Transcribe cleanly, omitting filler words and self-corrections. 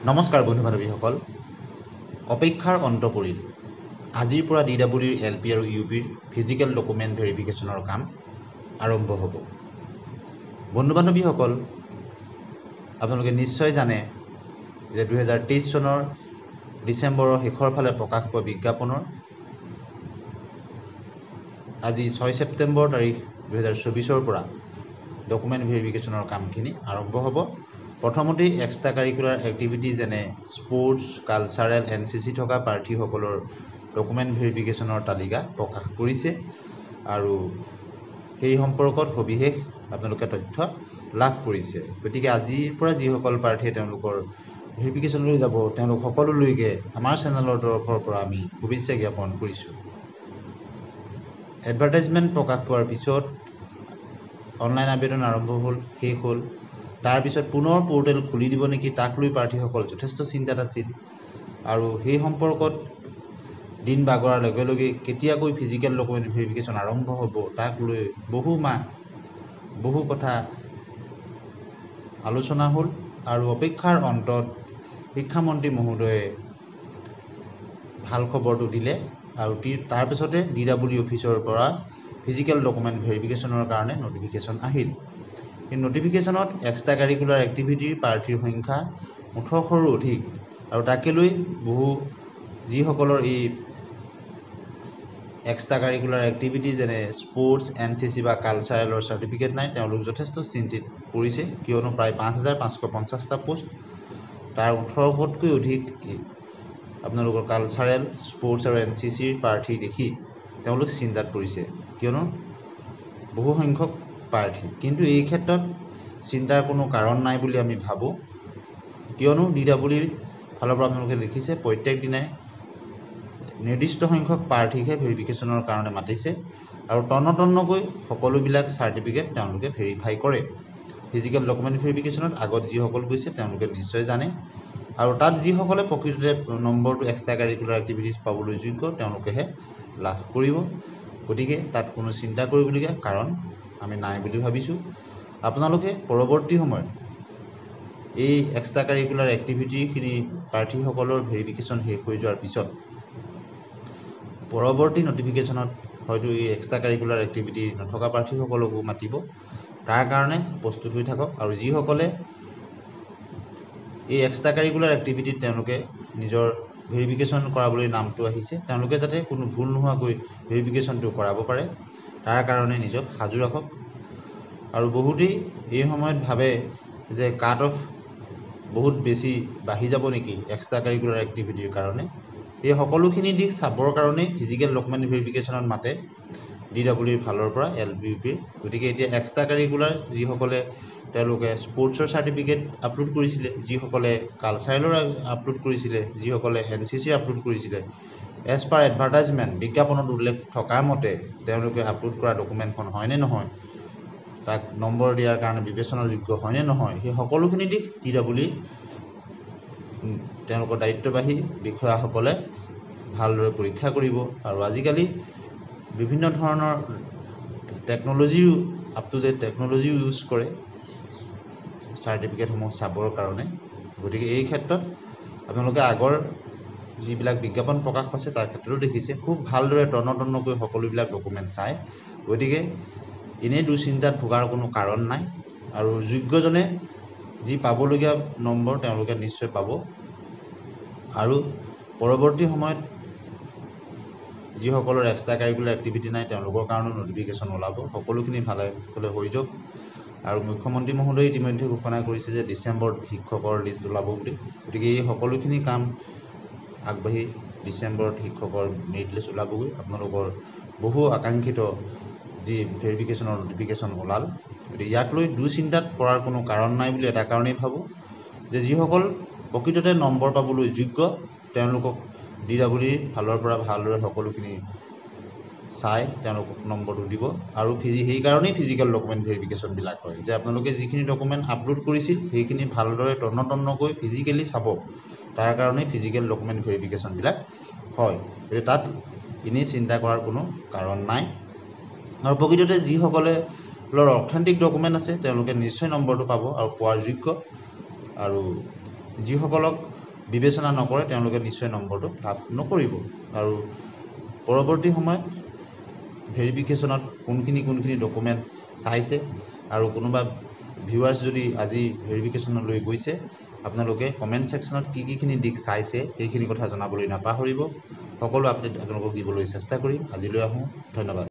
নমস্কাৰ বন্ধু বান্ধৱীসকল, অপেক্ষাৰ অন্ত পৰিল। আজিৰ পৰা DWৰ LP আৰু UPৰ ফিজিকেল ডকুমেণ্ট ভেৰিফিকেশ্যনৰ কাম আৰম্ভ হ'ব। বন্ধু বান্ধৱীসকল, আপোনালোকে নিশ্চয় জানে যে 2023 চনৰ ডিচেম্বৰৰ শেষৰ ফালে প্ৰকাশ পোৱা বিজ্ঞাপনৰ আজি 6 ছেপ্টেম্বৰ তাৰিখ 2024 পৰা ডকুমেণ্ট ভেৰিফিকেশ্যনৰ কামখিনি আৰম্ভ হ'ব। প্ৰথমতেই এক্সট্ৰা কাৰিকুলাৰ এক্টিভিটি যেনে স্পৰ্টছ, কালচাৰেল, NCC থকা প্ৰাৰ্থীসকলৰ ডকুমেণ্ট ভেৰিফিকেশ্যনৰ তালিকা প্ৰকাশ কৰিছে আৰু সেই সম্পৰ্কত সবিশেষ আপোনালোকে তথ্য লাভ কৰিছে। গতিকে আজিৰ পৰা যিসকল প্ৰাৰ্থীয়ে তেওঁলোকৰ ভেৰিফিকেশ্যনলৈ যাব, তেওঁলোক সকলোলৈকে আমাৰ চেনেলৰ তৰফৰ পৰা আমি শুভেচ্ছা জ্ঞাপন কৰিছোঁ। এডভাৰটাইজমেণ্ট প্ৰকাশ পোৱাৰ পিছত অনলাইন আবেদন আৰম্ভ হ'ল, শেষ হ'ল। তাৰপিছত পুনৰ পৰ্টেল খুলি দিব নেকি তাক লৈ প্ৰাৰ্থীসকল যথেষ্ট চিন্তাত আছিল আৰু সেই সম্পৰ্কত দিন বাগৰাৰ লগে লগে কেতিয়াকৈ ফিজিকেল ডকুমেণ্ট ভেৰিফিকেশ্যন আৰম্ভ হ'ব তাক লৈ বহু কথা আলোচনা হ'ল আৰু অপেক্ষাৰ অন্তত শিক্ষামন্ত্ৰী মহোদয়ে ভাল খবৰটো দিলে আৰু তাৰপিছতে DW অফিচৰ পৰা ফিজিকেল ডকুমেণ্ট ভেৰিফিকেশ্যনৰ কাৰণে নটিফিকেশ্যন আহিল। এই নটিফিকেশ্যনত এক্সট্ৰা কাৰিকুলাৰ এক্টিভিটিৰ প্ৰাৰ্থীৰ সংখ্যা 1800ৰো অধিক আৰু তাকে লৈ যিসকলৰ এই এক্সট্ৰা কাৰিকুলাৰ এক্টিভিটি যেনে স্পৰ্টছ, NCC বা কালচাৰেলৰ চাৰ্টিফিকেট নাই, তেওঁলোক যথেষ্ট চিন্তিত পৰিছে, কিয়নো প্ৰায় 5550টা পোষ্ট, তাৰ 1800তকৈ অধিক আপোনালোকৰ কালচাৰেল, স্পৰ্টছ আৰু NCCৰ প্ৰাৰ্থী দেখি তেওঁলোক চিন্তাত পৰিছে, কিয়নো বহু সংখ্যক প্ৰাৰ্থী। কিন্তু এই ক্ষেত্ৰত চিন্তাৰ কোনো কাৰণ নাই বুলি আমি ভাবোঁ, কিয়নো DWৰ ফালৰ পৰা আপোনালোকে দেখিছে প্ৰত্যেক দিনাই নিৰ্দিষ্ট সংখ্যক প্ৰাৰ্থীকহে ভেৰিফিকেশ্যনৰ কাৰণে মাতিছে আৰু তন্নকৈ সকলোবিলাক চাৰ্টিফিকেট তেওঁলোকে ভেৰিফাই কৰে। ফিজিকেল ডকুমেণ্ট ভেৰিফিকেশ্যনত আগত যিসকল গৈছে তেওঁলোকে নিশ্চয় জানে আৰু তাত যিসকলে প্ৰকৃততে নম্বৰটো এক্সট্ৰা কাৰিকুলাৰ এক্টিভিটিছ পাবলৈ যোগ্য তেওঁলোকেহে লাভ কৰিব। গতিকে তাত কোনো চিন্তা কৰিবলগীয়া কাৰণ আমি নাই বুলি ভাবিছোঁ। আপোনালোকে পৰৱৰ্তী সময়ত এই এক্সট্ৰা কাৰিকুলাৰ এক্টিভিটিখিনি প্ৰাৰ্থীসকলৰ ভেৰিফিকেশ্যন শেষ হৈ যোৱাৰ পিছত পৰৱৰ্তী নটিফিকেশ্যনত হয়তো এই এক্সট্ৰা কাৰিকুলাৰ এক্টিভিটি নথকা প্ৰাৰ্থীসকলকো মাতিব। তাৰ কাৰণে প্ৰস্তুত হৈ থাকক আৰু যিসকলে এই এক্সট্ৰা কাৰিকুলাৰ এক্টিভিটিত তেওঁলোকে নিজৰ ভেৰিফিকেশ্যন কৰাবলৈ নামটো আহিছে, তেওঁলোকে যাতে কোনো ভুল নোহোৱাকৈ ভেৰিফিকেশ্যনটো কৰাব পাৰে তাৰ কাৰণে নিজক সাজু ৰাখক। আৰু বহুতেই এই সময়ত ভাবে যে কাট অফ বহুত বেছি বাঢ়ি যাব নেকি এক্সট্ৰা কাৰিকুলাৰ এক্টিভিটিৰ কাৰণে। এই সকলোখিনি দিশ চাবৰ কাৰণে ফিজিকেল ডকুমেণ্ট ভেৰিফিকেশ্যনত মাতে DWৰ ফালৰ পৰা LP UPৰ। গতিকে এতিয়া এক্সট্ৰা কাৰিকুলাৰ যিসকলে তেওঁলোকে স্পৰ্টছৰ চাৰ্টিফিকেট আপলোড কৰিছিলে, যিসকলে কালচাৰেলৰ আপলোড কৰিছিলে, যিসকলে NCC আপলোড কৰিছিলে, এজ পাৰ এডভাৰটাইজমেণ্ট বিজ্ঞাপনত উল্লেখ থকা মতে তেওঁলোকে আপলোড কৰা ডকুমেণ্টখন হয়নে নহয়, তাক নম্বৰ দিয়াৰ কাৰণে বিবেচনাৰ যোগ্য হয়নে নহয়, সেই সকলোখিনি দিশ DWৰ তেওঁলোকৰ দায়িত্ববাহী বিষয়াসকলে ভালদৰে পৰীক্ষা কৰিব আৰু আজিকালি বিভিন্ন ধৰণৰ টেকন'লজিও আপ টু ডেট টেকন'লজিও ইউজ কৰে চাৰ্টিফিকেটসমূহ চাবৰ কাৰণে। গতিকে এই ক্ষেত্ৰত আপোনালোকে আগৰ যিবিলাক বিজ্ঞাপন প্ৰকাশ পাইছে তাৰ ক্ষেত্ৰতো দেখিছে খুব ভালদৰে তন্নকৈ সকলোবিলাক ডকুমেণ্ট চায়। গতিকে এনেই দুশ্চিন্তাত ভোগাৰ কোনো কাৰণ নাই আৰু যোগ্যজনে যি পাবলগীয়া নম্বৰ তেওঁলোকে নিশ্চয় পাব আৰু পৰৱৰ্তী সময়ত যিসকলৰ এক্সট্ৰা কাৰিকুলাৰ এক্টিভিটি নাই তেওঁলোকৰ কাৰণেও নটিফিকেশ্যন ওলাব। সকলোখিনি ভালে হৈ যাওক আৰু মুখ্যমন্ত্ৰী মহোদয়ে ইতিমধ্যে ঘোষণা কৰিছে যে ডিচেম্বৰত শিক্ষকৰ লিষ্ট ওলাব বুলি। গতিকে এই সকলোখিনি কাম আগবাঢ়ি ডিচেম্বৰত শিক্ষকৰ মেৰিট লিষ্ট ওলাবগৈ। আপোনালোকৰ বহু আকাংক্ষিত যি ভেৰিফিকেশ্যনৰ নটিফিকেশ্যন ওলাল। গতিকে ইয়াক লৈ দুশ্চিন্তাত পৰাৰ কোনো কাৰণ নাই বুলি এটা কাৰণেই ভাবোঁ যে যিসকল প্ৰকৃততে নম্বৰ পাবলৈ যোগ্য তেওঁলোকক DWৰ ফালৰ পৰা ভালদৰে সকলোখিনি চাই তেওঁলোকক নম্বৰটো দিব আৰু সেইকাৰণেই ফিজিকেল ডকুমেণ্ট ভেৰিফিকেশ্যনবিলাক হয় যে আপোনালোকে যিখিনি ডকুমেণ্ট আপলোড কৰিছিল সেইখিনি ভালদৰে তন্নকৈ ফিজিকেলি চাব, তাৰ কাৰণেই ফিজিকেল ডকুমেণ্ট ভেৰিফিকেশ্যনবিলাক হয়। গতিকে তাত এনেই চিন্তা কৰাৰ কোনো কাৰণ নাই আৰু প্ৰকৃততে যিসকলৰ অথেণ্টিক ডকুমেণ্ট আছে তেওঁলোকে নিশ্চয় নম্বৰটো পাব আৰু পোৱাৰ যোগ্য আৰু যিসকলক বিবেচনা নকৰে তেওঁলোকে নিশ্চয় নম্বৰটো লাভ নকৰিব। আৰু পৰৱৰ্তী সময়ত ভেৰিফিকেশ্যনত কোনখিনি ডকুমেণ্ট চাইছে আৰু কোনোবা ভিউৱাৰ্ছ যদি আজি ভেৰিফিকেশ্যনলৈ গৈছে আপোনালোকে কমেণ্ট ছেকশ্যনত কিখিনি দিশ চাইছে সেইখিনি কথা জনাবলৈ নাপাহৰিব। সকলো আপডেট আপোনালোকক দিবলৈ চেষ্টা কৰিম। আজিলৈ আহোঁ, ধন্যবাদ।